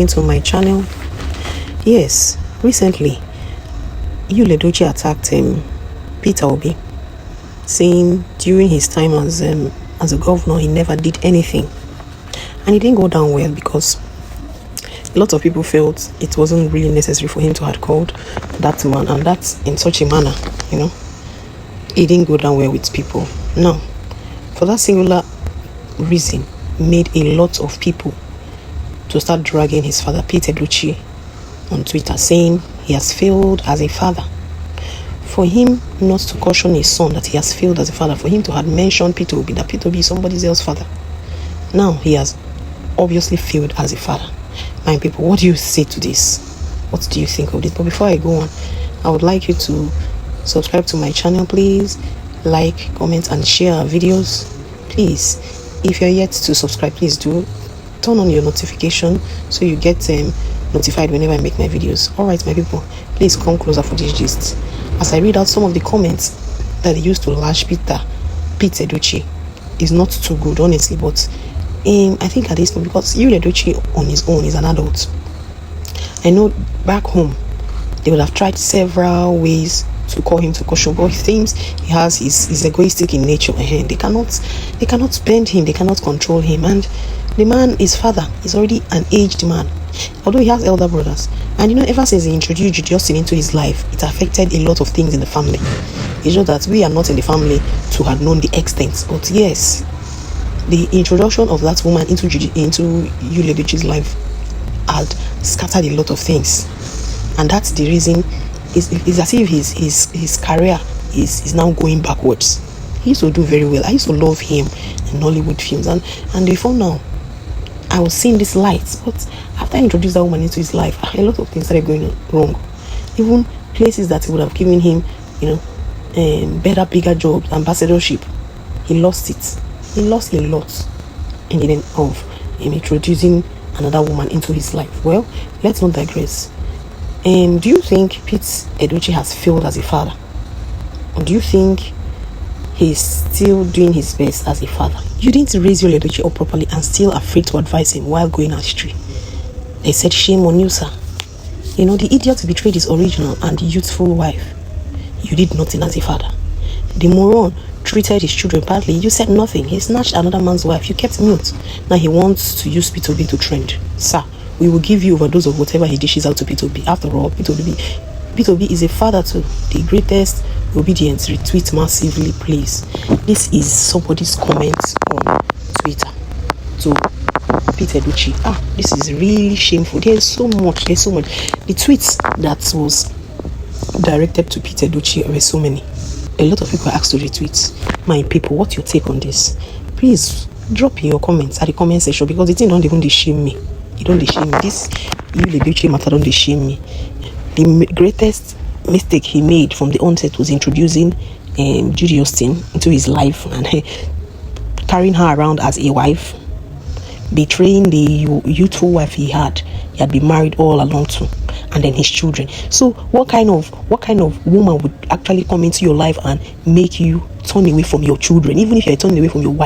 into my channel. Yes, recently Edochie attacked Peter Obi, saying during his time as a governor he never did anything, and it didn't go down well because a lot of people felt it wasn't really necessary for him to have called that man, and that's in such a manner, it didn't go down well with people. Now, for that singular reason, made a lot of people to start dragging his father, Peter Edochie, on Twitter, saying he has failed as a father. For him not to caution his son that he has failed as a father, for him to have mentioned Peter Obi, that Peter Obi is somebody else's father. Now he has obviously failed as a father. My people, what do you say to this? What do you think of this? But before I go on, I would like you to subscribe to my channel, please. Like, comment, and share our videos. Please, if you're yet to subscribe, please do. Turn on your notification so you get notified whenever I make my videos. Alright, my people, please come closer for this gist as I read out some of the comments that they used to lash Peter Edochie. Is not too good, honestly, but I think at this point, because Edochie on his own is an adult, I know back home they would have tried several ways to call him to caution, but he thinks he has his egoistic in nature, and they cannot bend him, they cannot control him. And the man, his father, is already an aged man, although he has elder brothers. And ever since he introduced Justin into his life, it affected a lot of things in the family. It's just that we are not in the family to have known the extent, but yes, the introduction of that woman into Edochie's life had scattered a lot of things, and that's the reason. It's as if his career is now going backwards. He used to do very well. I used to love him in Hollywood films, and before now I was seeing this light, but after I introduced that woman into his life, a lot of things started going wrong. Even places that would have given him better, bigger jobs, ambassadorship, he lost it. He lost a lot in the end of him introducing another woman into his life. Well, let's not digress. Do you think Pete Edochie has failed as a father? Or do you think he's still doing his best as a father? You didn't raise your Edochie up properly and still afraid to advise him while going astray. They said, shame on you, sir. The idiot betrayed his original and youthful wife. You did nothing as a father. The moron treated his children badly. You said nothing. He snatched another man's wife. You kept mute. Now he wants to use Peter Obi to trend. Sir, we will give you overdose of whatever he dishes out to Peter Obi. After all, Peter Obi is a father too. The greatest obedience. Retweet massively, please. This is somebody's comment on Twitter to Peter Edochie. This is really shameful. There's so much. The tweets that was directed to Peter Edochie were so many. A lot of people are asked to retweet. My people, what's your take on this? Please drop your comments at the comment section, because the thing don't even shame me. It don't shame me. This Edochie matter don't shame me. The greatest mistake he made from the onset was introducing Judy Austin into his life and carrying her around as a wife, betraying the youthful wife he had been married all along to, and then his children. So what kind of woman would actually come into your life and make you turn away from your children, even if you're turning away from your wife?